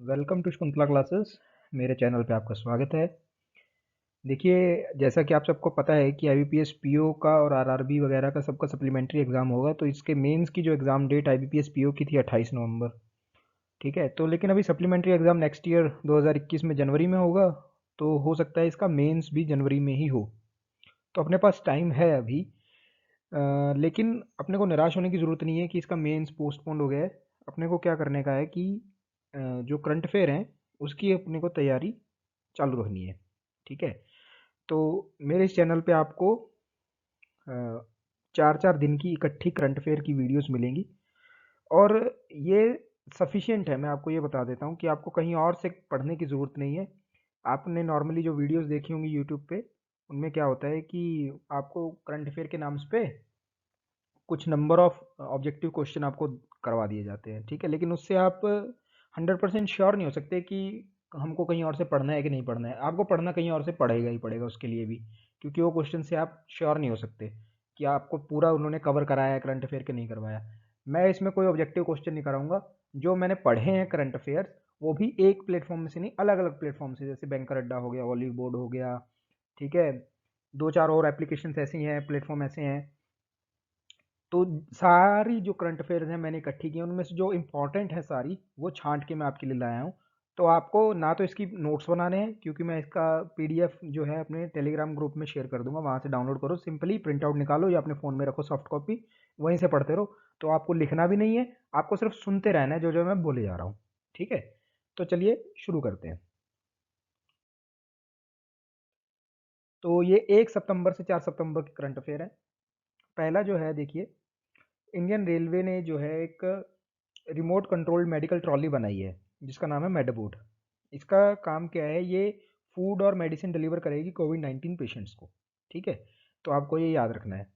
Welcome to Shakuntala classes. मेरे channel पे आपका स्वागत है। देखिए, जैसा कि आप सबको पता है कि आईबीपीएस पीओ का और आरआरबी वगैरह का सबका सप्लीमेंट्री एग्ज़ाम होगा, तो इसके मेंस की जो एग्ज़ाम डेट आईबीपीएस पीओ की थी 28 नवंबर। ठीक है, तो लेकिन अभी सप्लीमेंट्री एग्ज़ाम नेक्स्ट ईयर 2021 में जनवरी में होगा, तो हो सकता है इसका मेंस भी जनवरी में ही हो। तो अपने पास टाइम है अभी। लेकिन अपने को निराश होने की ज़रूरत नहीं है कि इसका मेंस पोस्टपोन हो गया है। अपने को क्या करने का है कि जो करंट अफेयर हैं उसकी अपने को तैयारी चालू रखनी है। ठीक है, तो मेरे इस चैनल पे आपको 4-4 दिन की इकट्ठी करंट अफेयर की वीडियोस मिलेंगी और ये सफिशिएंट है। मैं आपको ये बता देता हूँ कि आपको कहीं और से पढ़ने की ज़रूरत नहीं है। आपने नॉर्मली जो वीडियोस देखी होंगी यूट्यूब पे, उनमें क्या होता है कि आपको करंट अफेयर के नाम पे कुछ नंबर ऑफ ऑब्जेक्टिव क्वेश्चन आपको करवा दिए जाते हैं। ठीक है, लेकिन उससे आप 100% श्योर नहीं हो सकते कि हमको कहीं और से पढ़ना है कि नहीं पढ़ना है। आपको पढ़ना कहीं और से पड़ेगा ही पड़ेगा उसके लिए भी, क्योंकि वो क्वेश्चन से आप श्योर नहीं हो सकते कि आपको पूरा उन्होंने कवर कराया है करंट अफेयर के नहीं करवाया। मैं इसमें कोई ऑब्जेक्टिव क्वेश्चन नहीं कराऊंगा। जो मैंने पढ़े हैं करंट अफेयर, वो भी एक प्लेटफॉर्म में से नहीं, अलग अलग प्लेटफॉर्म से, जैसे बैंकर अड्डा हो गया, ऑलिव बोर्ड हो गया। ठीक है, दो चार और एप्लीकेशन ऐसी हैं, प्लेटफॉर्म ऐसे हैं। तो सारी जो करंट अफेयर्स हैं मैंने इकट्ठी की हैं, उनमें से जो इंपॉर्टेंट है सारी वो छांट के मैं आपके लिए लाया हूँ। तो आपको ना तो इसकी नोट्स बनाने हैं, क्योंकि मैं इसका पीडीएफ जो है अपने टेलीग्राम ग्रुप में शेयर कर दूंगा, वहाँ से डाउनलोड करो, सिंपली प्रिंट आउट निकालो या अपने फ़ोन में रखो सॉफ्ट कॉपी, वहीं से पढ़ते रहो। तो आपको लिखना भी नहीं है, आपको सिर्फ सुनते रहना है जो जो मैं बोले जा रहा हूँ। ठीक है, तो चलिए शुरू करते हैं। तो ये 1 सितंबर से 4 सितंबर की करंट अफेयर है। पहला जो है, देखिए, इंडियन रेलवे ने जो है एक रिमोट कंट्रोल्ड मेडिकल ट्रॉली बनाई है जिसका नाम है मेडाबोट। इसका काम क्या है, ये फूड और मेडिसिन डिलीवर करेगी कोविड-19 पेशेंट्स को। ठीक है, तो आपको ये याद रखना है,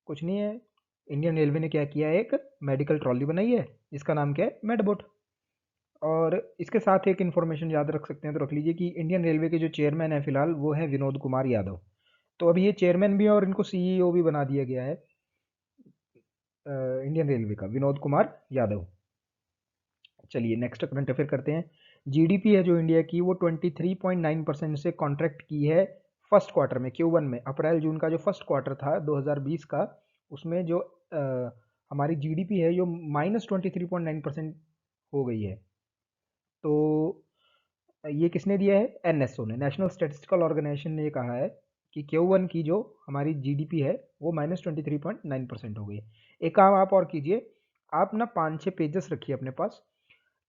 कुछ नहीं है। इंडियन रेलवे ने क्या किया है, एक मेडिकल ट्रॉली बनाई है जिसका नाम क्या है, मेडाबोट। और इसके साथ एक इन्फॉर्मेशन याद रख सकते हैं तो रख लीजिए कि इंडियन रेलवे के जो चेयरमैन है फिलहाल, वो है विनोद कुमार यादव। तो अभी ये चेयरमैन भी है और इनको सीईओ भी बना दिया गया है इंडियन रेलवे का, विनोद कुमार यादव। चलिए नेक्स्ट करंट अफेयर करते हैं। जीडीपी है जो इंडिया की, वो 23.9% से कॉन्ट्रैक्ट की है फर्स्ट क्वार्टर में, Q1 में। अप्रैल जून का जो फर्स्ट क्वार्टर था 2020 का, उसमें जो हमारी जीडीपी है जो -23.9% हो गई है। तो ये किसने दिया है, एनएसओ ने, नेशनल स्टैटिस्टिकल ऑर्गेनाइजेशन ने ये कहा है कि Q1 की जो हमारी जीडीपी है वो -23.9% हो गई है। एक काम आप और कीजिए, आप ना 5-6 पेजेस रखिए अपने पास।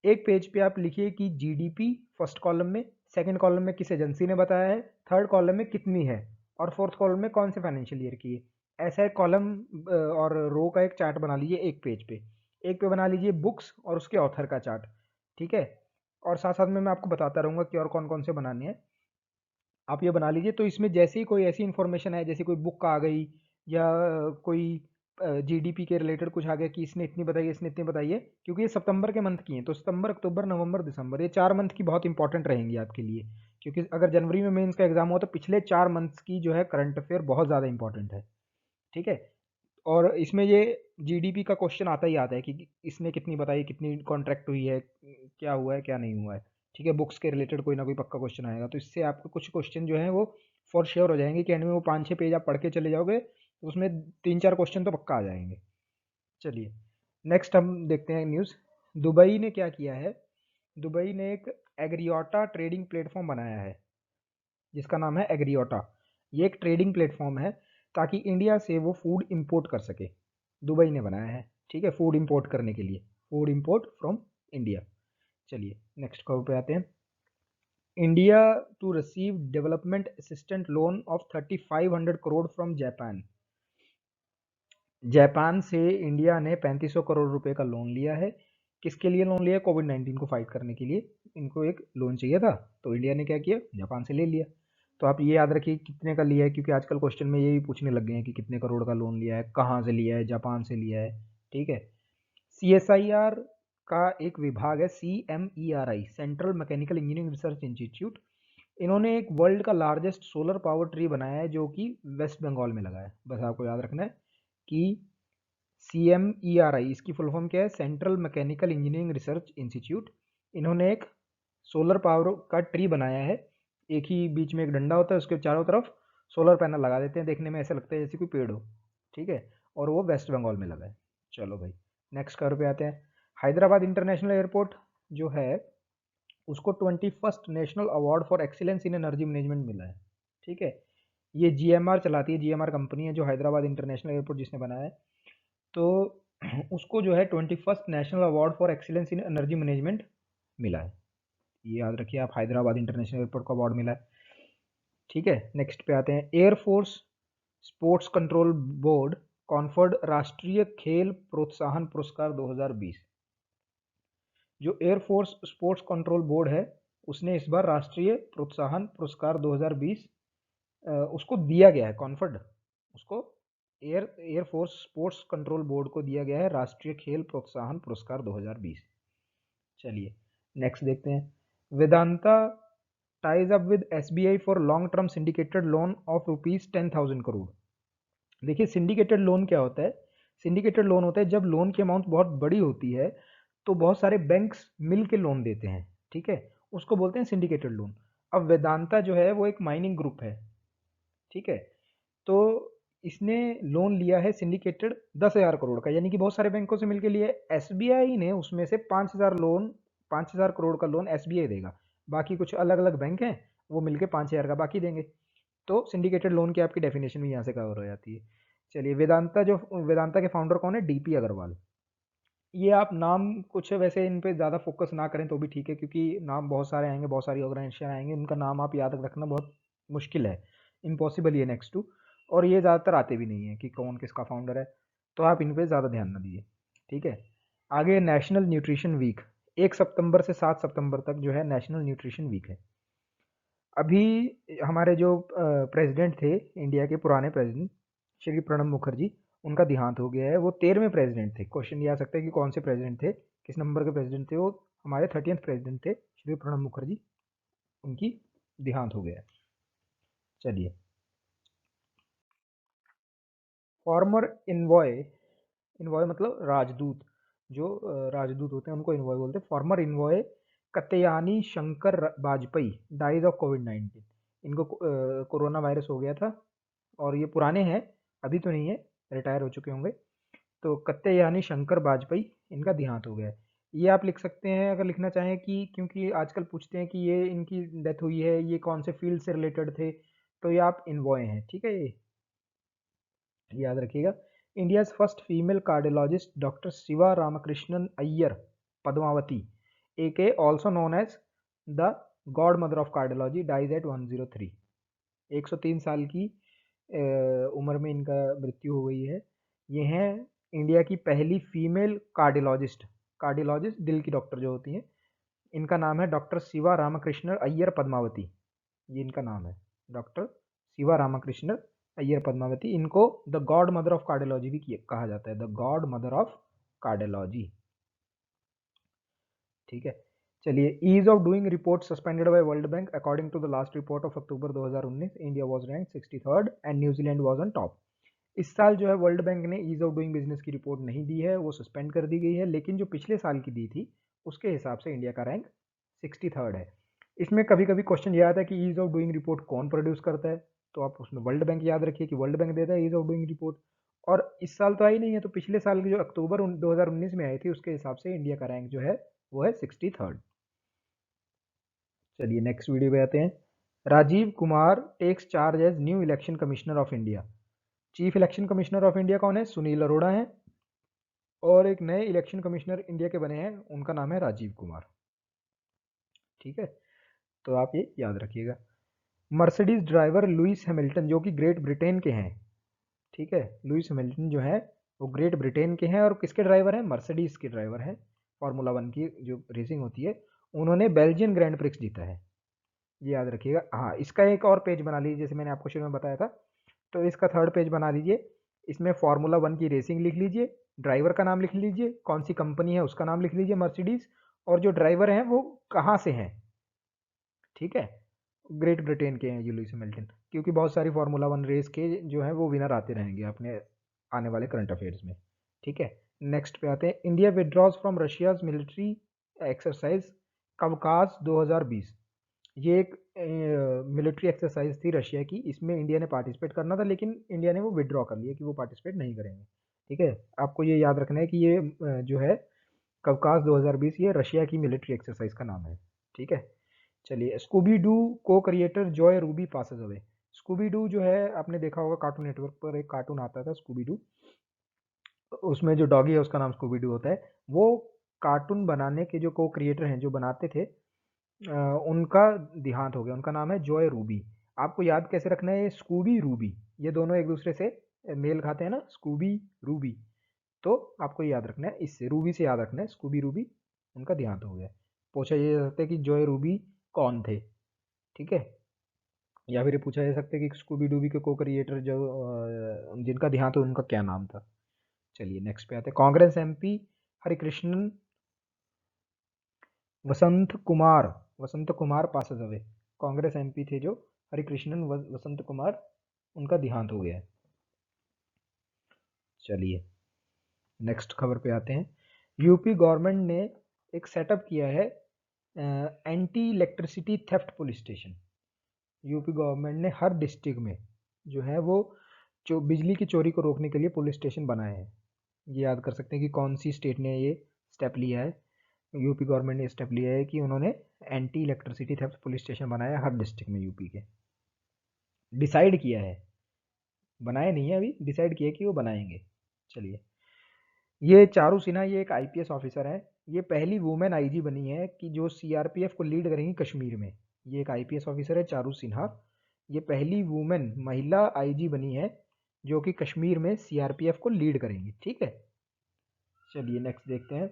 एक पेज पे आप लिखिए कि जीडीपी फर्स्ट कॉलम में, सेकंड कॉलम में किस एजेंसी ने बताया है, थर्ड कॉलम में कितनी है, और फोर्थ कॉलम में कौन से फाइनेंशियल ईयर की है। ऐसा एक कॉलम और रो का एक चार्ट बना लीजिए एक पेज पे। एक पे बना लीजिए बुक्स और उसके ऑथर का चार्ट। ठीक है, और साथ साथ में मैं आपको बताता रहूँगा कि और कौन कौन से बनाने हैं। आप ये बना लीजिए, तो इसमें जैसे ही कोई ऐसी इन्फॉर्मेशन है, जैसे कोई बुक आ गई या कोई जीडीपी के रिलेटेड कुछ आ गया कि इसने इतनी बताई, इसने इतनी बताई है, क्योंकि ये सितंबर के मंथ की हैं, तो सितंबर, अक्टूबर, नवंबर, दिसंबर, ये 4 मंथ की बहुत इंपॉर्टेंट रहेंगी आपके लिए। क्योंकि अगर जनवरी में मेंस का एग्जाम हो तो पिछले 4 मंथ्स की जो है करंट अफेयर बहुत ज़्यादा इंपॉर्टेंट है। ठीक है, और इसमें ये जीडीपी का क्वेश्चन आता ही आता है कि इसने कितनी बताई, कितनी कॉन्ट्रैक्ट हुई है, क्या हुआ है, क्या नहीं हुआ है। ठीक है, बुक्स के रिलेटेड कोई ना कोई पक्का क्वेश्चन आएगा, तो इससे आपको कुछ क्वेश्चन जो है वो फॉर श्योर हो जाएंगे कि एंड में वो 5-6 पेज आप पढ़ के चले जाओगे तो उसमें 3-4 क्वेश्चन तो पक्का आ जाएंगे। चलिए नेक्स्ट हम देखते हैं न्यूज़। दुबई ने क्या किया है, दुबई ने एक एग्रियोटा ट्रेडिंग प्लेटफॉर्म बनाया है जिसका नाम है एग्रियोटा। ये एक ट्रेडिंग प्लेटफॉर्म है ताकि इंडिया से वो फूड इंपोर्ट कर सके। दुबई ने बनाया है, ठीक है, फूड इंपोर्ट करने के लिए, फूड इंपोर्ट फ्रॉम इंडिया। चलिए नेक्स्ट खबर पे आते हैं। India to receive development assistant loan of 3500 crore from Japan. Japan से इंडिया ने 3500 करोड़ रुपए का लोन लिया है। किसके लिए लोन लिया, कोविड-19 को फाइट करने के लिए। इनको एक लोन चाहिए था, तो इंडिया ने क्या किया, जापान से ले लिया। तो आप ये याद रखिए कितने का लिया है, क्योंकि आजकल क्वेश्चन में ये भी पूछने लग गए हैं कि कितने करोड़ का लोन लिया है, कहाँ से लिया है, जापान से लिया है। ठीक है, सीएसआईआर का एक विभाग है CMERI, central mechanical engineering research institute. इन्होंने एक वर्ल्ड का लार्जेस्ट सोलर पावर ट्री बनाया है जो कि वेस्ट बंगाल में लगा है। बस आपको याद रखना है कि CMERI, इसकी फुल फॉर्म क्या है, central mechanical engineering research institute. इन्होंने एक सोलर पावर का ट्री बनाया है, एक ही बीच में एक डंडा होता है, उसके चारों तरफ सोलर पैनल लगा देते हैं, देखने में ऐसा लगता है जैसे कोई पेड़ हो, ठीक है, और वो वेस्ट बंगाल में लगा है। चलो भाई नेक्स्ट कवर पे आते हैं। हैदराबाद इंटरनेशनल एयरपोर्ट जो है उसको 21st national award for excellence in energy management मिला है, ठीक है। ये जीएमआर चलाती है, जीएमआर कंपनी है जो हैदराबाद इंटरनेशनल एयरपोर्ट जिसने बनाया है, तो उसको जो है 21st national award for excellence in energy management मिला है। ये याद रखिए आप, हैदराबाद इंटरनेशनल एयरपोर्ट को अवार्ड मिला है, ठीक है। नेक्स्ट पे आते हैं। Air force sports control board conferred राष्ट्रीय खेल प्रोत्साहन पुरस्कार 2020। जो एयरफोर्स स्पोर्ट्स कंट्रोल बोर्ड है उसने इस बार राष्ट्रीय प्रोत्साहन पुरस्कार 2020 उसको दिया गया है, कॉन्फर्ड उसको एयरफोर्स स्पोर्ट्स कंट्रोल बोर्ड को दिया गया है राष्ट्रीय खेल प्रोत्साहन पुरस्कार 2020। चलिए नेक्स्ट देखते हैं। Vedanta ties up with SBI for long term syndicated loan of ₹10,000 crore. देखिए सिंडिकेटेड लोन क्या होता है? सिंडिकेटेड लोन होता है जब लोन की अमाउंट बहुत बड़ी होती है तो बहुत सारे बैंक्स मिल के लोन देते हैं, ठीक है, उसको बोलते हैं सिंडिकेटेड लोन। अब वेदांता जो है वो एक माइनिंग ग्रुप है, ठीक है, तो इसने लोन लिया है सिंडिकेटेड 10,000 करोड़ का, यानी कि बहुत सारे बैंकों से मिलकर लिया है। एसबीआई ने उसमें से 5,000 करोड़ का लोन एसबीआई देगा, बाकी कुछ अलग अलग बैंक हैं वो मिलके 5,000 का बाकी देंगे। तो सिंडिकेटेड लोन की आपकी डेफिनेशन भी यहाँ से कवर हो जाती है। चलिए वेदांता के फाउंडर कौन है? डीपी अग्रवाल। ये आप नाम कुछ वैसे इन पे ज़्यादा फोकस ना करें तो भी ठीक है, क्योंकि नाम बहुत सारे आएंगे, बहुत सारी ऑर्गेनाइजेशन आएंगे, उनका नाम आप याद रखना बहुत मुश्किल है, इम्पॉसिबल ही है नेक्स्ट टू, और ये ज़्यादातर आते भी नहीं है कि कौन किसका फाउंडर है, तो आप इन पे ज़्यादा ध्यान ना दीजिए, ठीक है। आगे नेशनल न्यूट्रिशन वीक 1 सितंबर से 7 सितंबर तक जो है नेशनल न्यूट्रिशन वीक है। अभी हमारे जो प्रेसिडेंट थे इंडिया के, पुराने प्रेसिडेंट श्री प्रणब मुखर्जी, उनका देहांत हो गया है। वो 13वें प्रेसिडेंट थे। क्वेश्चन ये आ सकता है कि कौन से प्रेसिडेंट थे, किस नंबर के प्रेसिडेंट थे? वो हमारे 30th प्रेसिडेंट थे श्री प्रणब मुखर्जी, उनकी देहांत हो गया है। चलिए फॉर्मर इन्वॉय, इन्वॉय मतलब राजदूत, जो राजदूत होते हैं उनको इन्वॉय बोलते हैं। Former envoy Katyani Shankar Vajpayee dies of कोविड-19। इनको कोरोना वायरस हो गया था और ये पुराने हैं, अभी तो नहीं है, रिटायर हो चुके होंगे। तो कत्यानी शंकर वाजपेयी, इनका देहांत हो गया है। ये आप लिख सकते हैं अगर लिखना चाहें कि, क्योंकि आजकल पूछते हैं कि ये इनकी डेथ हुई है, ये कौन से फील्ड से रिलेटेड थे, तो ये आप इन्वॉय हैं, ठीक है, ये याद रखिएगा। India's first female cardiologist doctor Shiva Ramakrishnan Iyer Padmavati, A K also known as the god mother of cardiology, dies at 103। 103 साल की उम्र में इनका मृत्यु हो गई है। ये हैं इंडिया की पहली फीमेल कार्डियोलॉजिस्ट, कार्डियोलॉजिस्ट दिल की डॉक्टर जो होती हैं। इनका नाम है डॉक्टर शिवा रामकृष्णन अय्यर पद्मावती, ये इनका नाम है, डॉक्टर शिवा रामकृष्णन अय्यर पद्मावती। इनको the god mother of cardiology भी कहा जाता है, the god mother of cardiology, ठीक है। चलिए ease of doing report suspended by world bank according to the last report of October 2019 India was rank 63rd and New Zealand was on top. इस साल जो है वर्ल्ड बैंक ने ease of doing business की report नहीं दी है, वो suspend कर दी गई है, लेकिन जो पिछले साल की दी थी उसके हिसाब से इंडिया का रैंक 63rd है। इसमें कभी कभी क्वेश्चन ये आता है कि ईज ऑफ डूइंग रिपोर्ट कौन प्रोड्यूस करता है, तो आप उसमें वर्ल्ड बैंक याद रखिए कि वर्ल्ड बैंक देता है ईज ऑफ डूइंग रिपोर्ट। और इस साल तो आई नहीं है, तो पिछले साल की जो अक्टूबर 2019 में आई थी उसके हिसाब से इंडिया का रैंक जो है वो है 63rd। चलिए नेक्स्ट वीडियो पे आते हैं। Rajeev Kumar takes charge as new election commissioner of India. Chief election commissioner of India कौन है? सुनील अरोड़ा है, और एक नए इलेक्शन कमिश्नर इंडिया के बने हैं, उनका नाम है राजीव कुमार, ठीक है, तो आप ये याद रखिएगा। मर्सिडीज ड्राइवर लुइस हैमिल्टन जो कि ग्रेट ब्रिटेन के हैं, ठीक है, लुइस हैमिल्टन जो है वो ग्रेट ब्रिटेन के हैं और किसके ड्राइवर हैं? मर्सिडीज के ड्राइवर हैं, फार्मूला 1 की जो रेसिंग होती है। उन्होंने बेल्जियन ग्रैंड प्रिक्स जीता है, ये याद रखिएगा। हाँ, इसका एक और पेज बना लीजिए, जैसे मैंने आपको शुरू में बताया था, तो इसका 3rd पेज बना लीजिए। इसमें फार्मूला 1 की रेसिंग लिख लीजिए, ड्राइवर का नाम लिख लीजिए, कौन सी कंपनी है उसका नाम लिख लीजिए मर्सिडीज, और जो ड्राइवर हैं वो कहाँ से हैं, ठीक है, ग्रेट ब्रिटेन के हैं ये लुइस हैमिल्टन, क्योंकि बहुत सारी फार्मूला 1 रेस के जो है वो विनर आते रहेंगे अपने आने वाले करंट अफेयर्स में, ठीक है। नेक्स्ट पे आते हैं। India withdraws from Russia's military exercise Kavkaz 2020, ये एक मिलिट्री एक्सरसाइज थी रशिया की। इसमें इंडिया ने पार्टिसिपेट करना था, लेकिन इंडिया ने वो विड्रॉ कर लिया कि वो पार्टिसिपेट नहीं करेंगे। ठीक है, आपको ये याद रखना है कि ये जो है कवकास 2020 ये रशिया की मिलिट्री एक्सरसाइज का नाम है। ठीक है, चलिए। स्कूबी डू को creator Joy Ruby passes away. Scooby Doo जो है, आपने देखा होगा कार्टून नेटवर्क पर एक कार्टून आता था स्कूबी डू, उसमें जो डॉगी है उसका नाम स्कूबी डू होता है। वो कार्टून बनाने के जो को क्रिएटर हैं, जो बनाते थे, उनका देहांत हो गया। उनका नाम है जॉय रूबी। आपको याद कैसे रखना है, स्कूबी रूबी, ये दोनों एक दूसरे से मेल खाते हैं ना, स्कूबी रूबी। तो आपको याद रखना है, इससे रूबी से याद रखना है, स्कूबी रूबी, उनका देहांत हो गया। पूछा ये जा सकता है कि जॉय रूबी कौन थे। ठीक है, या फिर ये पूछा जा सकता है कि स्कूबी डूबी के को क्रिएटर जो जिनका देहांत हो उनका क्या नाम था। चलिए नेक्स्ट पे आते हैं। Congress MP Harikrishnan Vasanth Kumar passes away. Congress MP थे जो हरिकृष्णन वसंत कुमार, उनका देहांत हो गया है। चलिए नेक्स्ट खबर पे आते हैं। यूपी गवर्नमेंट ने एक सेटअप किया है anti electricity theft police station. UP government ने हर डिस्ट्रिक्ट में जो है वो जो बिजली की चोरी को रोकने के लिए पुलिस स्टेशन बनाए हैं। ये याद कर सकते हैं कि कौन सी स्टेट ने ये स्टेप लिया है। यूपी गवर्नमेंट ने स्टेप लिया है कि उन्होंने anti electricity theft police station बनाया हर डिस्ट्रिक्ट में यूपी के। डिसाइड किया है, बनाए नहीं है अभी, डिसाइड किया कि वो बनाएंगे। चलिए, ये चारू सिन्हा, ये एक आईपीएस ऑफिसर है। ये पहली वुमेन आईजी बनी है कि जो सीआरपीएफ को लीड करेंगी कश्मीर में। ये एक आईपीएस ऑफिसर है चारू सिन्हा, ये पहली वुमेन महिला आईजी बनी है जो कि कश्मीर में सीआरपीएफ को लीड करेंगी। ठीक है, चलिए नेक्स्ट देखते हैं।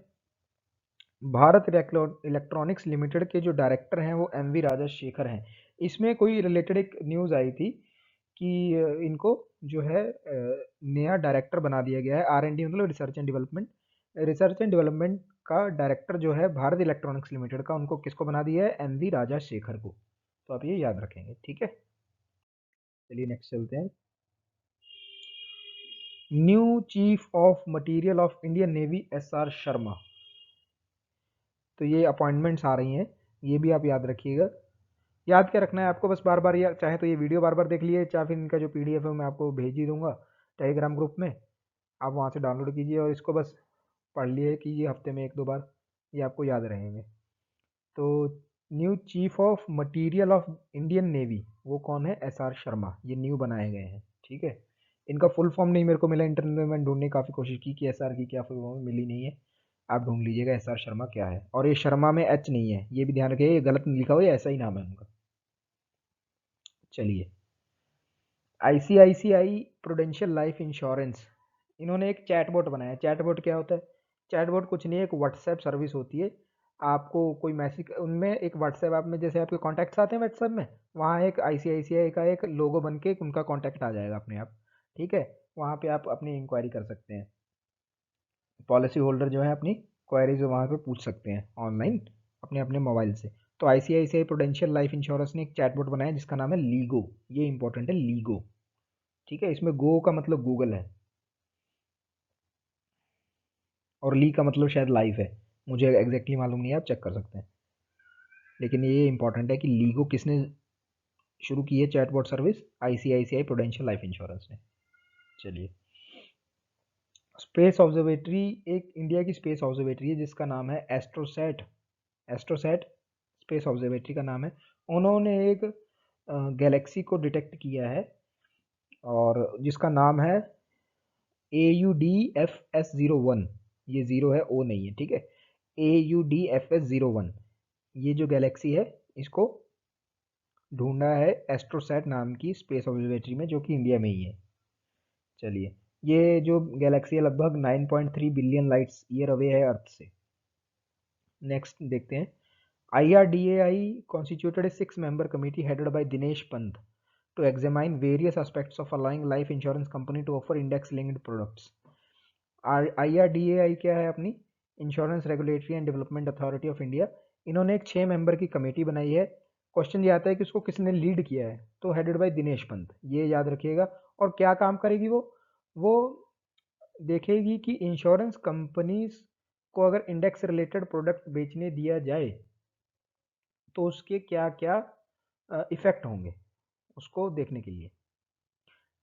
भारत इलेक्ट्रॉनिक्स लिमिटेड के जो डायरेक्टर हैं वो एमवी राजशेखर हैं। इसमें कोई रिलेटेड एक न्यूज़ आई थी कि इनको जो है नया डायरेक्टर बना दिया गया है। आर&डी मतलब रिसर्च एंड डेवलपमेंट का डायरेक्टर जो है भारत इलेक्ट्रॉनिक्स लिमिटेड का, उनको किसको बना दिया है, एमवी राजशेखर को। तो आप ये याद रखेंगे। ठीक है, चलिए नेक्स्ट चलते हैं। New chief of material of Indian navy SR Sharma. तो ये अपॉइंटमेंट्स आ रही हैं, ये भी आप याद रखिएगा। याद क्या रखना है आपको, बस बार बार, या चाहे तो ये वीडियो बार बार देख लिए, चाहे फिर इनका जो पीडीएफ है मैं आपको भेज ही दूंगा टेलीग्राम ग्रुप में, आप वहाँ से डाउनलोड कीजिए और इसको बस पढ़ लिए कीजिए हफ्ते में 1-2 बार, ये आपको याद रहेंगे। तो new chief of material of Indian navy वो कौन है, एसआर शर्मा, ये न्यू बनाए गए हैं। ठीक है, इनका फुल फॉर्म नहीं मेरे को मिला इंटरनेट में, मैंने ढूंढने की काफ़ी कोशिश की कि एसआर की क्या फुल फॉर्म मिली नहीं है। आप ढूंढ लीजिएगा एसआर शर्मा क्या है। और ये शर्मा में एच नहीं है, ये भी ध्यान रखिए, ये गलत लिखा हुआ है, ऐसा ही नाम है उनका। चलिए, आईसीआईसीआई प्रूडेंशियल लाइफ इंश्योरेंस, इन्होंने एक चैटबॉट बनाया। चैटबॉट क्या होता है, चैटबॉट कुछ नहीं है, एक व्हाट्सएप सर्विस होती है। आपको कोई मैसेज, उनमें एक व्हाट्सएप आप में जैसे आपके कॉन्टैक्ट्स आते हैं व्हाट्सएप में, वहाँ एक आईसीआईसीआई का एक लोगो बन के उनका कॉन्टैक्ट आ जाएगा अपने आप। ठीक है, वहाँ पे आप अपनी इंक्वायरी कर सकते हैं। पॉलिसी होल्डर जो है अपनी क्वायरीज वहाँ पे पूछ सकते हैं ऑनलाइन अपने अपने मोबाइल से। तो आईसीआईसीआई प्रूडेंशियल लाइफ इंश्योरेंस ने एक चैटबॉट बनाया जिसका नाम है लीगो। ये इंपॉर्टेंट है, लीगो। ठीक है, इसमें गो का मतलब गूगल है और ली का मतलब शायद लाइफ है, मुझे एग्जैक्टली मालूम नहीं है, आप चेक कर सकते हैं। लेकिन ये इंपॉर्टेंट है कि लीगो किसने शुरू की है chatbot service, ICICI prudential life insurance ने। चलिए, स्पेस ऑब्जर्वेटरी, एक इंडिया की स्पेस ऑब्जर्वेटरी है जिसका नाम है एस्ट्रोसैट। एस्ट्रोसैट स्पेस ऑब्जर्वेटरी का नाम है। उन्होंने एक गैलेक्सी को डिटेक्ट किया है और जिसका नाम है AUDFS01। ये ज़ीरो है, ओ नहीं है। ठीक है, AUDFS01, ये जो गैलेक्सी है इसको ढूंढा है एस्ट्रोसैट नाम की स्पेस ऑब्जर्वेटरी में, जो कि इंडिया में ही है। चलिए, ये जो गैलेक्सी है लगभग 9.3 बिलियन लाइट्स ईयर अवे है अर्थ से। नेक्स्ट देखते हैं। IRDAI constituted a 6-member committee headed by Dinesh Pant to examine various aspects of allowing life insurance company to offer index-linked products. IRDAI क्या है, अपनी insurance regulatory and development authority of India. इन्होंने एक 6 member की committee बनाई है। Question ये आता है कि उसको किसने लीड किया है, तो हेडेड बाय दिनेश पंत, ये याद रखिएगा। और क्या काम करेगी वो देखेगी कि इंश्योरेंस कंपनीज को अगर इंडेक्स रिलेटेड प्रोडक्ट बेचने दिया जाए तो उसके क्या क्या इफ़ेक्ट होंगे उसको देखने के लिए।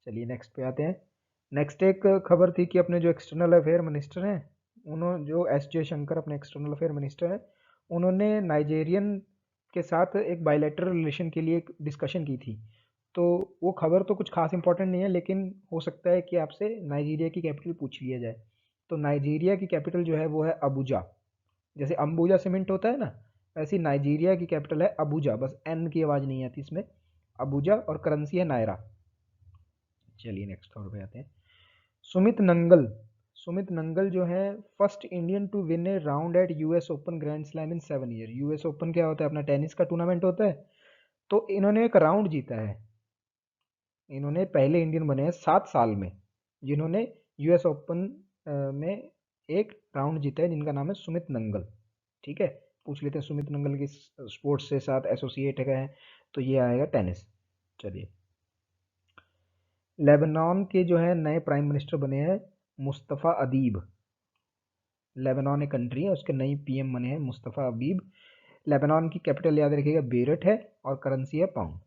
चलिए नेक्स्ट पे आते हैं। नेक्स्ट एक खबर थी कि अपने जो एक्सटर्नल अफेयर मिनिस्टर हैं, उन्होंने जो एस जयशंकर अपने एक्सटर्नल अफेयर मिनिस्टर हैं, उन्होंने नाइजेरियन के साथ एक बायलैटरल रिलेशन के लिए एक डिस्कशन की थी। तो वो खबर तो कुछ खास इंपॉर्टेंट नहीं है, लेकिन हो सकता है कि आपसे नाइजीरिया की कैपिटल पूछ लिया जाए। तो नाइजीरिया की कैपिटल जो है वो है अबूजा। जैसे अंबुजा सीमेंट होता है ना, वैसे ही नाइजीरिया की कैपिटल है अबूजा, बस एन की आवाज़ नहीं आती इसमें, अबूजा, और करेंसी है नायरा। चलिए नेक्स्ट खबर पे आते हैं। सुमित नंगल, सुमित नंगल जो है first Indian to win a round at US open grand slam in 7 year. US open क्या होता है? अपना टेनिस का टूर्नामेंट होता है। तो इन्होंने एक राउंड जीता है। इन्होंने पहले इंडियन बने हैं 7 साल में जिन्होंने यूएस ओपन में एक राउंड जीता है, जिनका नाम है सुमित नंगल। ठीक है, पूछ लेते हैं सुमित नंगल किस स्पोर्ट्स से साथ एसोसिएट है, तो ये आएगा टेनिस। चलिए, लेबनान के जो है नए प्राइम मिनिस्टर बने हैं मुस्तफ़ा अदीब। लेबनान एक कंट्री है, उसके नई पीएम बने हैं मुस्तफ़ा अदीब। लेबनान की कैपिटल याद रखिएगा बेरट है, और करेंसी है पाउंड।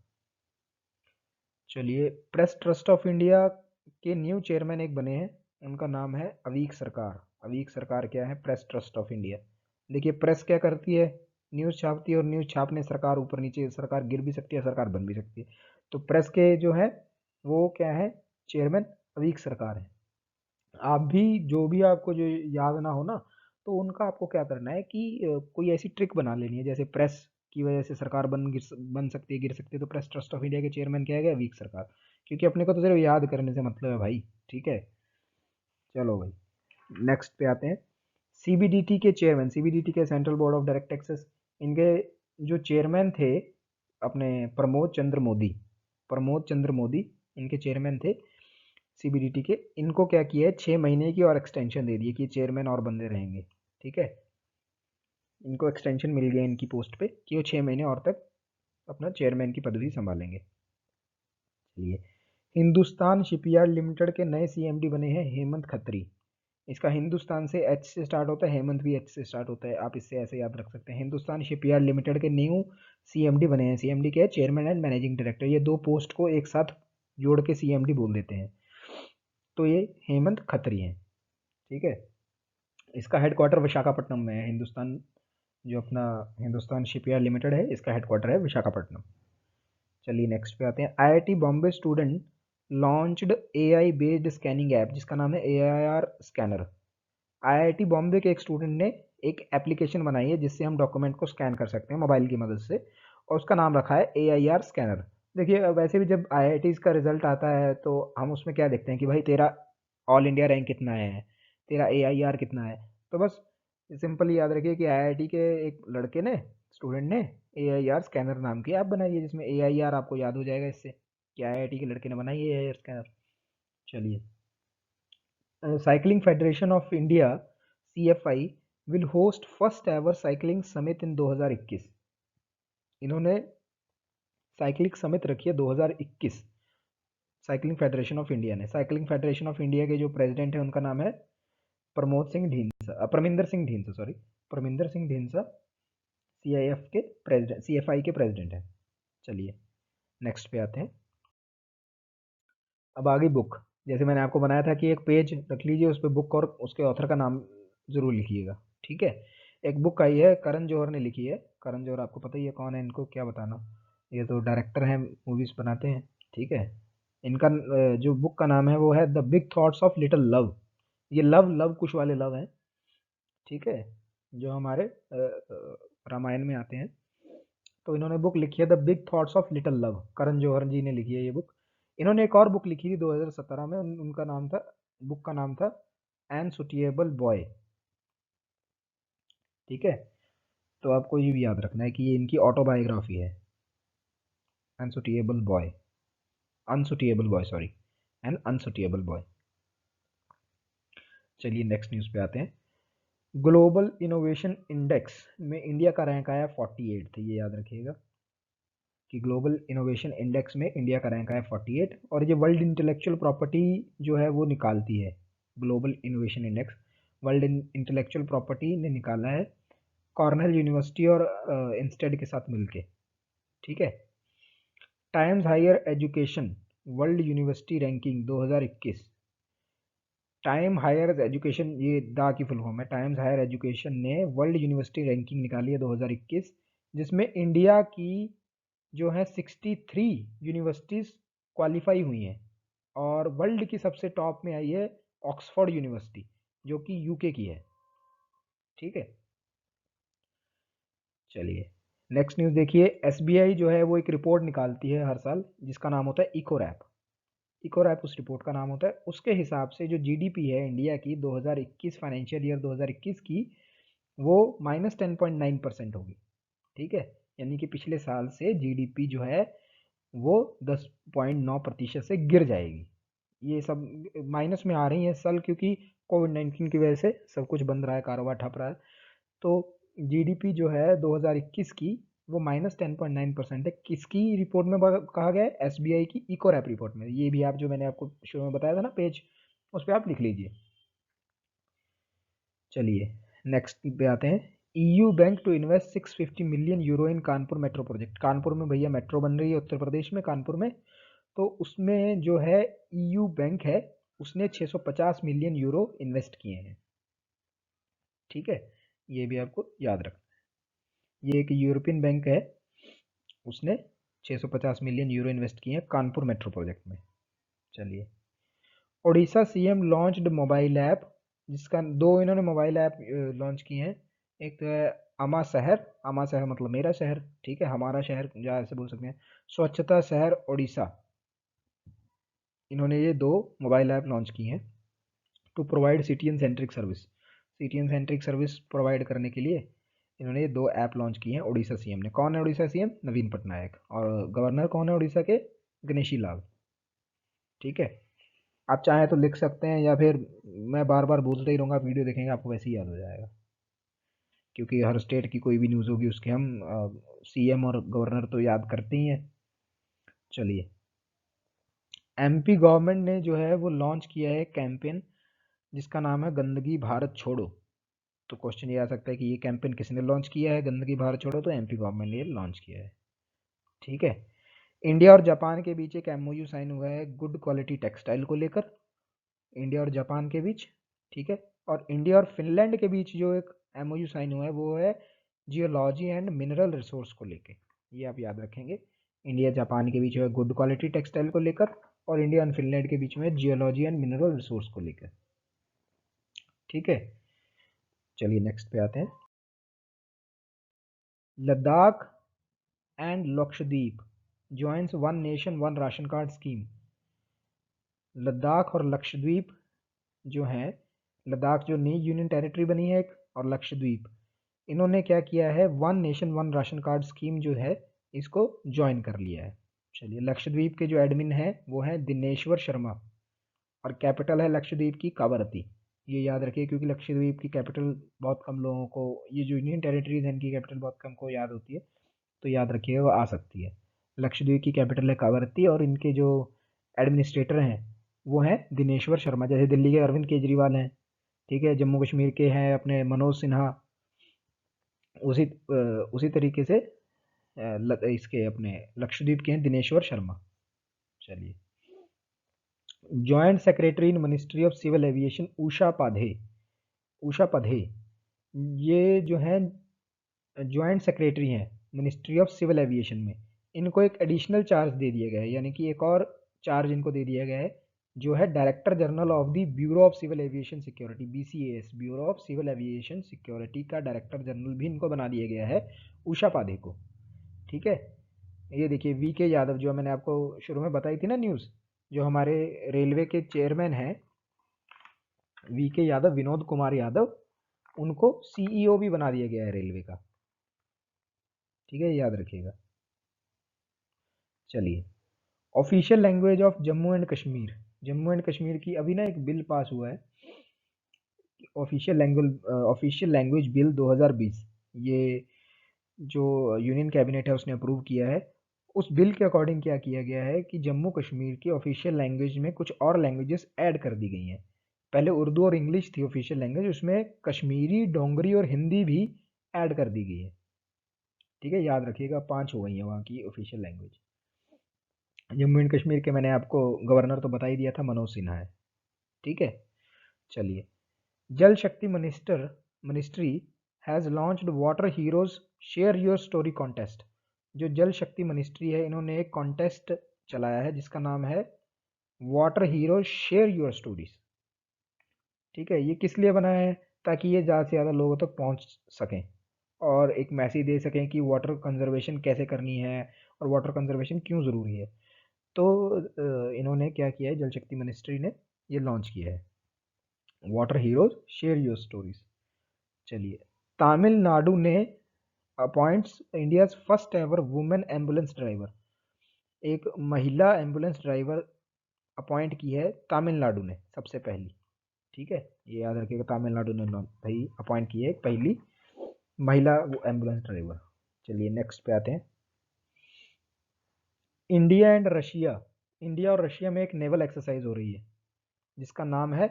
चलिए, प्रेस ट्रस्ट ऑफ इंडिया के न्यू चेयरमैन एक बने हैं, उनका नाम है अवीक सरकार। अवीक सरकार क्या है? Press trust of India. देखिए, प्रेस क्या करती है? न्यूज़ छापती है, और न्यूज़ छापने सरकार ऊपर नीचे, सरकार गिर भी सकती है, सरकार बन भी सकती है। तो प्रेस के जो है वो क्या है? चेयरमैन अवीक सरकार है। आप भी जो भी आपको जो याद ना हो ना, तो उनका आपको क्या करना है कि कोई ऐसी ट्रिक बना लेनी है, जैसे प्रेस की वजह से सरकार बन सकती है, गिर सकती है, तो प्रेस ट्रस्ट ऑफ इंडिया के चेयरमैन क्या है? वीक सरकार। क्योंकि अपने को तो सिर्फ याद करने से मतलब है भाई। ठीक है, चलो भाई नेक्स्ट पे आते हैं। सीबीडीटी के चेयरमैन, सीबीडीटी के central board of direct taxes, इनके जो चेयरमैन थे अपने प्रमोद चंद्र मोदी। प्रमोद चंद्र मोदी इनके चेयरमैन थे सीबीडीटी के। इनको क्या किया है? 6 महीने की और एक्सटेंशन दे दी है कि चेयरमैन और बंदे रहेंगे। ठीक है, इनको एक्सटेंशन मिल गया इनकी पोस्ट पे कि वो 6 महीने और तक अपना चेयरमैन की पदवी संभालेंगे। चलिए, हिंदुस्तान शिपयार्ड लिमिटेड के नए सीएमडी बने हैं हेमंत खत्री। इसका हिंदुस्तान से एच से स्टार्ट होता है, हेमंत भी एच से स्टार्ट होता है, आप इससे ऐसे याद रख सकते हैं। हिंदुस्तान शिपयार्ड लिमिटेड के न्यू सीएमडी बने हैं। सीएमडी क्या है? Chairman and managing director. ये दो पोस्ट को एक साथ जोड़ के सीएमडी बोल देते हैं। तो ये हेमंत खत्री हैं। ठीक है, इसका हेडक्वार्टर विशाखापट्टनम में है। हिंदुस्तान जो अपना हिंदुस्तान शिपयार्ड लिमिटेड है, इसका हेडक्वार्टर है विशाखापट्टनम। चलिए नेक्स्ट पे आते हैं। IIT Bombay student launched AI based scanning app, जिसका नाम है एआईआर स्कैनर। आईआईटी बॉम्बे के एक स्टूडेंट ने एक एप्लीकेशन बनाई है जिससे हम डॉक्यूमेंट को स्कैन कर सकते हैं मोबाइल की मदद से, और उसका नाम रखा है एआईआर स्कैनर। देखिए, वैसे भी जब आईआईटीज़ का रिजल्ट आता है तो हम उसमें क्या देखते हैं कि भाई तेरा ऑल इंडिया रैंक कितना है, तेरा एआईआर कितना है। तो बस सिंपली याद रखिए कि आईआईटी के एक लड़के ने, स्टूडेंट ने, एआईआर स्कैनर नाम की ऐप बनाई है, जिसमें एआईआर आपको याद हो जाएगा इससे कि आईआईटी के लड़के ने बनाई है एआईआर स्कैनर। चलिए, cycling federation of India CFI will host first ever cycling summit in 2021। इन्होंने साइकिलिंग समिट रखी है 2021। साइकिलिंग फेडरेशन ऑफ इंडिया ने, साइकिलिंग फेडरेशन ऑफ इंडिया के जो प्रेसिडेंट है उनका नाम है प्रमोद सिंह ढींसा, परमिंदर सिंह ढींसा, सॉरी, परमिंदर सिंह ढींसा सीआईएफ के प्रेसिडेंट, सीएफआई के प्रेसिडेंट हैं। चलिए नेक्स्ट पे आते हैं। अब आगे बुक, जैसे मैंने आपको बनाया था कि एक पेज रख लीजिए, उस पर बुक और उसके ऑथर का नाम ज़रूर लिखिएगा। ठीक है, एक बुक आई है, करण जौहर ने लिखी है। करण जौहर आपको पता ही है कौन है, इनको क्या बताना, ये तो डायरेक्टर हैं, मूवीज़ बनाते हैं। ठीक है, इनका जो बुक का नाम है वो है the big thoughts of little love. ये लव लव कुश वाले लव हैं। ठीक है, जो हमारे रामायण में आते हैं। तो इन्होंने बुक लिखी है the big thoughts of little love, Karan Johar ji ने लिखी है ये बुक। इन्होंने एक और बुक लिखी थी 2017 में, उनका नाम था, बुक का नाम था एन सुटेबल बॉय। ठीक है, तो आपको ये भी याद रखना है कि ये इनकी ऑटोबायोग्राफी है, unsuitable boy, unsuitable boy, sorry, an unsuitable boy. चलिए नेक्स्ट न्यूज़ पे आते हैं। ग्लोबल इनोवेशन इंडेक्स में इंडिया का रैंक आया 48 थे, ये याद रखिएगा कि ग्लोबल इनोवेशन इंडेक्स में इंडिया का रैंक आया 48। और ये वर्ल्ड इंटेलेक्चुअल प्रॉपर्टी जो है वो निकालती है, global innovation index world intellectual property ने निकाला है। कॉर्नेल यूनिवर्सिटी और इंस्टेड के साथ मिलके। ठीक है। Times higher education world university ranking 2021। Time higher education, ये दा की फुल फॉर्म है। टाइम्स हायर एजुकेशन ने वर्ल्ड यूनिवर्सिटी रैंकिंग निकाली है 2021, जिसमें इंडिया की जो है 63 यूनिवर्सिटीज़ क्वालिफाई हुई हैं और वर्ल्ड की सबसे टॉप में आई है ऑक्सफोर्ड यूनिवर्सिटी, जो कि यूके की है। ठीक है। चलिए नेक्स्ट न्यूज़ देखिए। एसबीआई जो है वो एक रिपोर्ट निकालती है हर साल, जिसका नाम होता है इको रैप। इको रैप उस रिपोर्ट का नाम होता है। उसके हिसाब से जो जीडीपी है इंडिया की 2021 फाइनेंशियल ईयर 2021 की, वो -10.9% होगी। ठीक है। यानी कि पिछले साल से जीडीपी जो है वो 10.9% से गिर जाएगी। ये सब माइनस में आ रही है इस साल, क्योंकि कोविड-19 की वजह से सब कुछ बंद रहा है, कारोबार ठप रहा है। तो जीडीपी जो है 2021 की वो -10.9% है। किसकी रिपोर्ट में कहा गया है? एसबीआई की इको रैप रिपोर्ट में। ये भी आप, जो मैंने आपको शुरू में बताया था ना पेज, उस पर आप लिख लीजिए। चलिए नेक्स्ट पे आते हैं। EU bank to invest 650 million euro in Kanpur metro project. Kanpur में भैया मेट्रो बन रही है उत्तर प्रदेश में, कानपुर में। तो उसमें जो है ईयू बैंक है, उसने 650 मिलियन यूरो इन्वेस्ट किए हैं। ठीक है, ये भी आपको याद रखना है। ये एक यूरोपियन बैंक है, उसने 650 मिलियन यूरो इन्वेस्ट किए हैं कानपुर मेट्रो प्रोजेक्ट में। चलिए, Odisha CM launched mobile app, जिसका दो इन्होंने मोबाइल ऐप लॉन्च किए हैं। एक तो है अमा शहर, अमा शहर मतलब मेरा शहर, ठीक है, हमारा शहर या ऐसे बोल सकते हैं। स्वच्छता शहर ओडिशा, इन्होंने ये दो मोबाइल ऐप लॉन्च किए हैं to provide citizen centric service. Citizen centric service provide करने के लिए इन्होंने ये दो ऐप लॉन्च किए हैं ओडिशा सीएम ने। कौन है ओडिशा सीएम? नवीन पटनायक। और गवर्नर कौन है ओडिशा के? गणेशी लाल। ठीक है, आप चाहें तो लिख सकते हैं, या फिर मैं बार बार बोलते ही रहूँगा, आप वीडियो देखेंगे आपको वैसे ही याद हो जाएगा, क्योंकि हर स्टेट की कोई भी न्यूज़ होगी उसके हम सीएम और गवर्नर तो याद करते ही हैं। चलिए, एमपी गवर्नमेंट ने जो है वो लॉन्च किया है कैंपेन, जिसका नाम है गंदगी भारत छोड़ो। तो क्वेश्चन ये आ सकता है कि ये कैंपेन किसने लॉन्च किया है, गंदगी भारत छोड़ो? तो एमपी गवर्नमेंट ने लॉन्च किया है। ठीक है। इंडिया और जापान के बीच एक एमओयू साइन हुआ है गुड क्वालिटी टेक्सटाइल को लेकर, इंडिया और जापान के बीच। ठीक है। और इंडिया और फिनलैंड के बीच जो एक एमओयू साइन हुआ है वो है जियोलॉजी एंड मिनरल रिसोर्स को लेकर। ये आप याद रखेंगे, इंडिया जापान के बीच है गुड क्वालिटी टेक्सटाइल को लेकर, और इंडिया और फिनलैंड के बीच में जियोलॉजी एंड मिनरल रिसोर्स को लेकर। ठीक है। चलिए नेक्स्ट पे आते हैं। Ladakh and Lakshadweep joins one nation one ration card scheme. Ladakh और लक्षद्वीप जो है, लद्दाख जो नई यूनियन टेरिटरी बनी है एक, और लक्षद्वीप, इन्होंने क्या किया है, one nation one ration card scheme जो है इसको ज्वाइन कर लिया है। चलिए, लक्षद्वीप के जो एडमिन है वो है दिनेश्वर शर्मा, और कैपिटल है लक्षद्वीप की कावरती। ये याद रखिए, क्योंकि लक्षद्वीप की कैपिटल बहुत कम लोगों को, ये जो यूनियन टेरिटरीज है इनकी कैपिटल बहुत कम को याद होती है, तो याद रखिएगा वो आ सकती है। लक्षद्वीप की कैपिटल है कावरती, और इनके जो एडमिनिस्ट्रेटर हैं वो हैं दिनेश्वर शर्मा। जैसे दिल्ली के अरविंद केजरीवाल हैं, ठीक है, जम्मू कश्मीर के हैं अपने मनोज सिन्हा, उसी तरीके से इसके अपने लक्षद्वीप के हैं दिनेश्वर शर्मा। चलिए, joint secretary in ministry of civil aviation Usha Padhe, Usha Padhe, ये जो हैं जॉइंट सेक्रेटरी हैं मिनिस्ट्री ऑफ सिविल एविएशन में। इनको एक एडिशनल चार्ज दे दिया गया है, यानी कि एक और चार्ज इनको दे दिया गया है, जो है director general of the bureau of civil aviation security, BCAS, bureau of civil aviation security का डायरेक्टर जनरल भी इनको बना दिया गया है, उषा पाधे को। ठीक है। ये देखिए, वी के यादव, जो मैंने आपको शुरू में बताई थी ना न्यूज़, जो हमारे रेलवे के चेयरमैन हैं वी के यादव, विनोद कुमार यादव, उनको सीईओ भी बना दिया गया है रेलवे का। ठीक है, याद रखिएगा। चलिए, official language of Jammu and Kashmir, Jammu and Kashmir की अभी ना एक बिल पास हुआ है, ऑफिशियल लैंग्वेज बिल 2020। ये जो यूनियन कैबिनेट है उसने अप्रूव किया है। उस बिल के अकॉर्डिंग क्या किया गया है कि जम्मू कश्मीर की ऑफिशियल लैंग्वेज में कुछ और लैंग्वेजेस ऐड कर दी गई हैं। पहले उर्दू और इंग्लिश थी ऑफिशियल लैंग्वेज, उसमें कश्मीरी, डोंगरी और हिंदी भी ऐड कर दी गई है। ठीक है, याद रखिएगा 5 हो गई है वहाँ की official language. Jammu and Kashmir के मैंने आपको गवर्नर तो बता ही दिया था, मनोज सिन्हा है। ठीक है, चलिए। जल शक्ति ministry has launched water heroes share your story contest. जो जल शक्ति मिनिस्ट्री है, इन्होंने एक कॉन्टेस्ट चलाया है जिसका नाम है water heroes share your stories. ठीक है, ये किस लिए बनाया है? ताकि ये ज़्यादा से ज़्यादा लोगों तक पहुंच सकें और एक मैसेज दे सकें कि वाटर कंजर्वेशन कैसे करनी है और वाटर कंजर्वेशन क्यों ज़रूरी है। तो इन्होंने क्या किया है, जल शक्ति मिनिस्ट्री ने ये लॉन्च किया है, water heroes share your stories. चलिए, तमिलनाडु ने appoints India's first ever women ambulance driver. एक महिला एम्बुलेंस ड्राइवर अपॉइंट की है तमिलनाडु ने सबसे पहली। ठीक है, ये याद रखिएगा, तमिलनाडु ने भाई अपॉइंट की है पहली महिला एम्बुलेंस ड्राइवर। चलिए नेक्स्ट पे आते हैं। इंडिया और रशिया में एक नेवल एक्सरसाइज हो रही है जिसका नाम है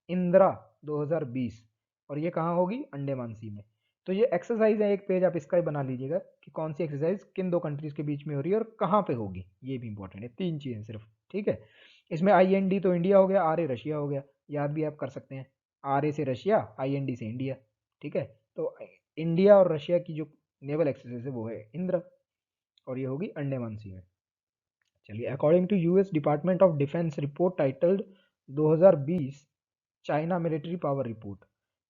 इंदिरा 2020, और ये कहाँ होगी? अंडमान सी में। तो ये एक्सरसाइज है, एक पेज आप इसका ही बना लीजिएगा कि कौन सी एक्सरसाइज किन दो कंट्रीज के बीच में हो रही है और कहाँ पे होगी, ये भी इंपॉर्टेंट है। 3 चीजें सिर्फ। ठीक है, इसमें IND तो इंडिया हो गया, RA रशिया हो गया, याद भी आप कर सकते हैं, RA से रशिया, IND से इंडिया। ठीक है, तो इंडिया और रशिया की जो नेवल एक्सरसाइज है वो है इंदिरा, और ये होगी अंडमान सी में। चलिए, according to US department of defence report titled 2020 China military power report.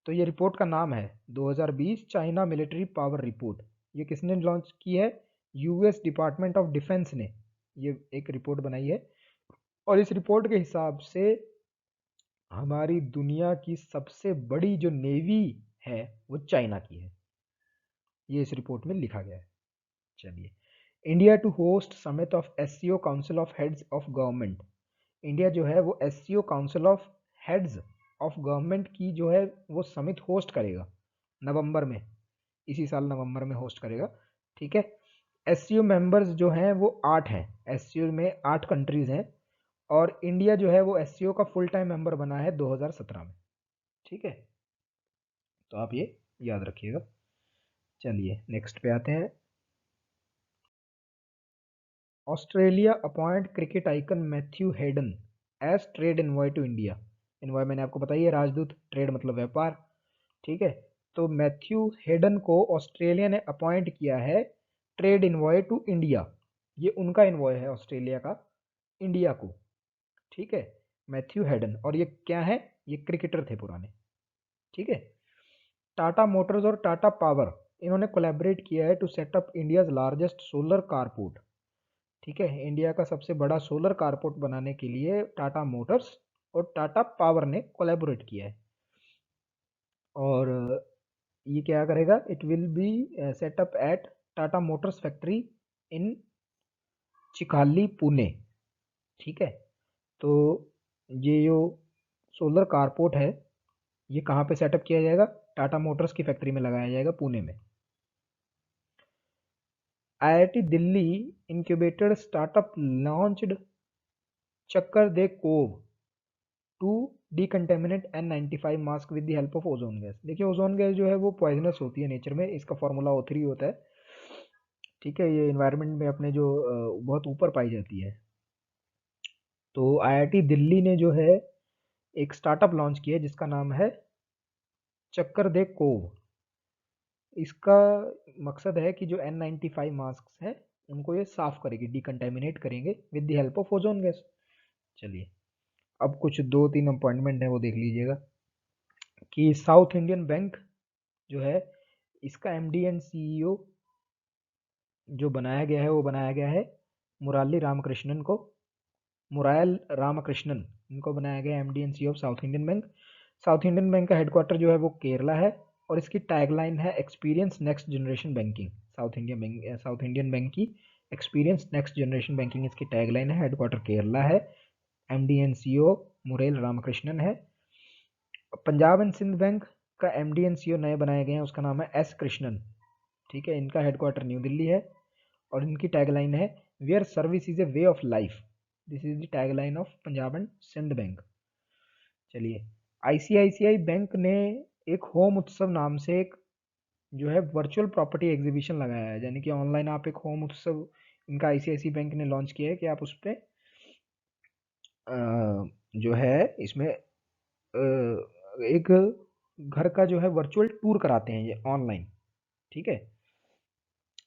तो ये रिपोर्ट का नाम है 2020 चाइना मिलिट्री पावर रिपोर्ट। ये किसने लॉन्च की है? US डिपार्टमेंट ऑफ डिफेंस ने ये एक रिपोर्ट बनाई है, और इस रिपोर्ट के हिसाब से हमारी दुनिया की सबसे बड़ी जो नेवी है वो चाइना की है, ये इस रिपोर्ट में लिखा गया है। चलिए, India to host summit of SCO council of heads of government. India जो है वो SCO council of heads of government की जो है वो समिट होस्ट करेगा नवंबर में, इसी साल नवंबर में होस्ट करेगा। ठीक है, SCO मेंबर्स जो हैं वो 8 हैं, SCO में 8 कंट्रीज हैं, और इंडिया जो है वो SCO का फुल टाइम मेंबर बना है 2017 में। ठीक है, तो आप ये याद रखिएगा। चलिए नेक्स्ट पे आते हैं। Australia appoint cricket icon Matthew Hayden as trade envoy to India. Envoy मैंने आपको बताई है, राजदूत, ट्रेड मतलब व्यापार। ठीक है, तो मैथ्यू हेडन को ऑस्ट्रेलिया ने अपॉइंट किया है ट्रेड इनवॉय टू इंडिया। ये उनका इनवॉय है ऑस्ट्रेलिया का इंडिया को। ठीक है, मैथ्यू हेडन, और ये क्या है? ये क्रिकेटर थे पुराने। ठीक है, टाटा मोटर्स और टाटा पावर इन्होंने कोलैबोरेट किया है to setup India's largest solar carport. ठीक है, इंडिया का सबसे बड़ा सोलर कारपोर्ट बनाने के लिए टाटा मोटर्स और टाटा पावर ने कोलैबोरेट किया है। और ये क्या करेगा? It will be set up at Tata motors factory in Chikhali, Pune. ठीक है, तो ये जो सोलर कारपोर्ट है ये कहाँ पे सेटअप किया जाएगा? टाटा मोटर्स की फैक्ट्री में लगाया जाएगा, पुणे में। IIT Delhi incubated startup launched Chakr DeCoV to decontaminate N95 mask with the help of ozone gas. देखिए, ओजोन गैस जो है वो पॉइजनस होती है नेचर में, इसका फॉर्मूला O3 होता है। ठीक है, ये इन्वायरमेंट में अपने जो बहुत ऊपर पाई जाती है। तो IIT दिल्ली ने जो है एक स्टार्टअप लॉन्च किया जिसका नाम है चक्कर दे कोव। इसका मकसद है कि जो N95 मास्क हैं उनको ये साफ करेगी, डिकंटेमिनेट करेंगे with the help of ozone gas. चलिए, अब कुछ 2-3 अपॉइंटमेंट है वो देख लीजिएगा कि साउथ इंडियन बैंक जो है इसका MD एंड CEO जो बनाया गया है वो बनाया गया है मुराली रामकृष्णन को, मुरायल रामकृष्णन, इनको बनाया गया MD and CEO of south Indian bank. South Indian bank का हेडक्वार्टर जो है वो केरला है, और इसकी टैगलाइन है experience next generation banking. South Indian bank की एक्सपीरियंस नेक्स्ट जनरेशन बैंकिंग इसकी टैगलाइन है, हेडक्वार्टर केरला है, MD and CEO murrel Ramakrishnan है। पंजाब एंड सिंध बैंक का MD एंड CEO नए बनाए गए हैं, उसका नाम है S कृष्णन। ठीक है, इनका हेडक्वार्टर न्यू दिल्ली है, और इनकी टैगलाइन है where service is a way of life. This is the tagline of Punjab and Sind bank. चलिए, ICICI बैंक ने एक होम उत्सव नाम से एक जो है वर्चुअल प्रॉपर्टी एग्जीबिशन लगाया है, यानी कि ऑनलाइन आप एक होम उत्सव इनका आईसीआईसी बैंक ने लॉन्च किया है कि आप उस पर जो है इसमें एक घर का जो है वर्चुअल टूर कराते हैं ये ऑनलाइन। ठीक है,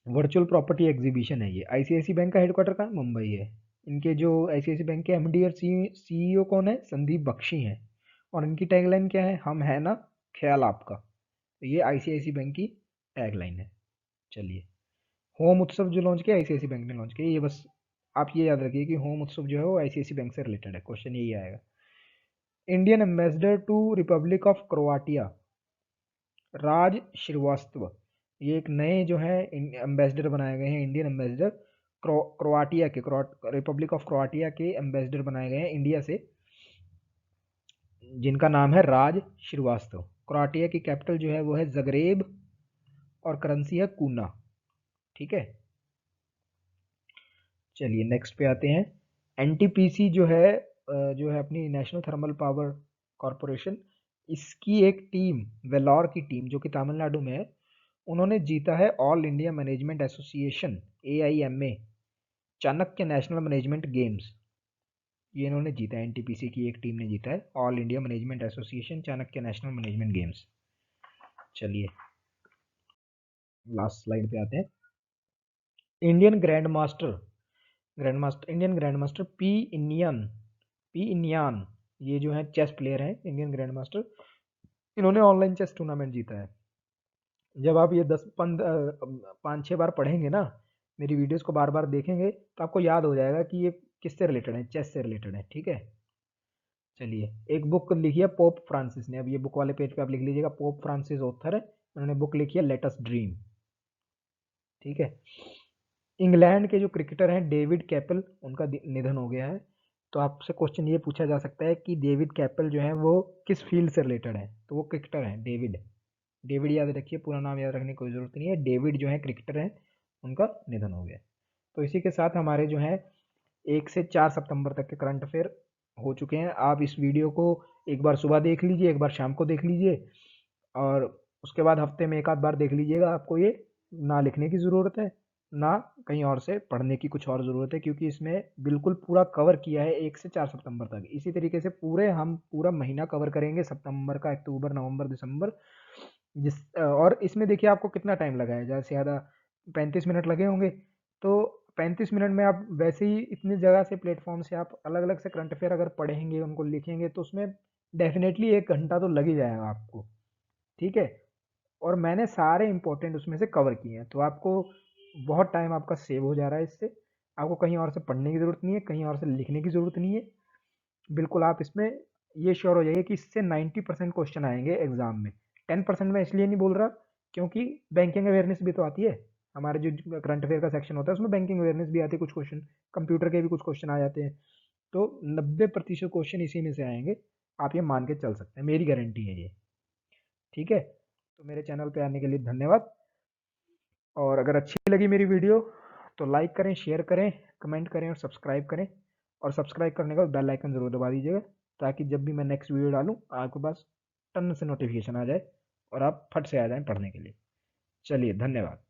वर्चुअल प्रॉपर्टी एग्जीबिशन है ये। आईसीआईसी बैंक का हेडक्वार्टर कहाँ, मुंबई है। इनके जो आईसीआईसी बैंक के एमडी और सीईओ कौन है, संदीप बख्शी हैं। और इनकी टैगलाइन क्या है, हम है ना ख्याल आपका। तो ये आईसीआईसी बैंक की टैगलाइन है। चलिए, होम उत्सव जो लॉन्च किया आईसीआईसी बैंक ने लॉन्च किया, ये बस आप ये याद रखिए कि होम उत्सव जो है वो आईसीआईसी बैंक से रिलेटेड है, क्वेश्चन यही आएगा। Indian ambassador to republic of Croatia, Raj Srivastava, ये एक नए जो है एम्बेसडर बनाए गए हैं, इंडियन एम्बेसडर क्रोआटिया के, रिपब्लिक ऑफ क्रोआटिया के एम्बेसडर बनाए गए हैं इंडिया से, जिनका नाम है राज श्रीवास्तव। क्रोआटिया की कैपिटल जो है वो है जगरेब और करेंसी है कूना। ठीक है, चलिए नेक्स्ट पे आते हैं। एनटीपीसी जो है अपनी नेशनल थर्मल पावर कॉरपोरेशन, इसकी एक टीम, वेलोर की टीम जो कि तमिलनाडु में है, उन्होंने जीता है all India management association AIMA Chanakya national management games. ये इन्होंने जीता है, एनटीपीसी की एक टीम ने जीता है all India management association Chanakya national management games. चलिए लास्ट स्लाइड पे आते हैं। Indian grand master P inion ये जो है चेस प्लेयर हैं, इंडियन ग्रैंड मास्टर। इन्होंने ऑनलाइन चेस टूर्नामेंट जीता है। जब आप ये 5-6 बार पढ़ेंगे ना, मेरी वीडियोस को बार बार देखेंगे, तो आपको याद हो जाएगा कि ये किससे रिलेटेड है, चेस से रिलेटेड है। ठीक है, चलिए एक बुक लिखी है पोप फ्रांसिस ने, अब ये बुक वाले पेज पे आप लिख लीजिएगा, पोप फ्रांसिस ऑथर है, उन्होंने बुक लिखी है लेट अस ड्रीम। ठीक है, इंग्लैंड के जो क्रिकेटर हैं डेविड कैपल, उनका निधन हो गया है। तो आपसे क्वेश्चन ये पूछा जा सकता है कि डेविड कैपल जो है वो किस फील्ड से रिलेटेड है, तो वो क्रिकेटर हैं डेविड। डेविड याद रखिए, पूरा नाम याद रखने की कोई ज़रूरत नहीं है, डेविड जो है क्रिकेटर हैं, उनका निधन हो गया। तो इसी के साथ हमारे जो है 1 से 4 सितंबर तक के करंट अफेयर हो चुके हैं। आप इस वीडियो को एक बार सुबह देख लीजिए, एक बार शाम को देख लीजिए, और उसके बाद हफ्ते में एक आध बार देख लीजिएगा। आपको ये ना लिखने की ज़रूरत है, ना कहीं और से पढ़ने की कुछ और ज़रूरत है, क्योंकि इसमें बिल्कुल पूरा कवर किया है 1 से 4 सितंबर तक। इसी तरीके से हम पूरा महीना कवर करेंगे, सितंबर का, अक्टूबर, नवंबर, दिसंबर, और इसमें देखिए आपको कितना टाइम लगा है, ज़्यादा से ज़्यादा 35 मिनट लगे होंगे। तो 35 मिनट में आप वैसे ही इतनी जगह से, प्लेटफॉर्म से आप अलग अलग से करंट अफेयर अगर पढ़ेंगे, उनको लिखेंगे, तो उसमें डेफिनेटली 1 घंटा तो लग ही जाएगा आपको। ठीक है, और मैंने सारे इंपॉर्टेंट उसमें से कवर किए हैं, तो आपको बहुत टाइम आपका सेव हो जा रहा है इससे। आपको कहीं और से पढ़ने की ज़रूरत नहीं है, कहीं और से लिखने की ज़रूरत नहीं है। बिल्कुल आप इसमें ये श्योर हो जाइए कि इससे 90% क्वेश्चन आएंगे एग्जाम में। 10% मैं इसलिए नहीं बोल रहा क्योंकि बैंकिंग अवेयरनेस भी तो आती है, हमारे जो करंट अफेयर का सेक्शन होता है उसमें बैंकिंग अवेयरनेस भी आती है, कुछ क्वेश्चन कंप्यूटर के भी कुछ क्वेश्चन आ जाते हैं। तो 90% क्वेश्चन इसी में से आएंगे, आप ये मान के चल सकते हैं, मेरी गारंटी है ये। ठीक है, तो मेरे चैनल पे आने के लिए धन्यवाद। और अगर अच्छी लगी मेरी वीडियो तो लाइक करें, शेयर करें, कमेंट करें और सब्सक्राइब करें। और सब्सक्राइब करने का बेल आइकन ज़रूर दबा दीजिएगा, ताकि जब भी मैं नेक्स्ट वीडियो डालूँ आपके पास टन से नोटिफिकेशन आ जाए और आप फट से आ जाएं पढ़ने के लिए। चलिए धन्यवाद।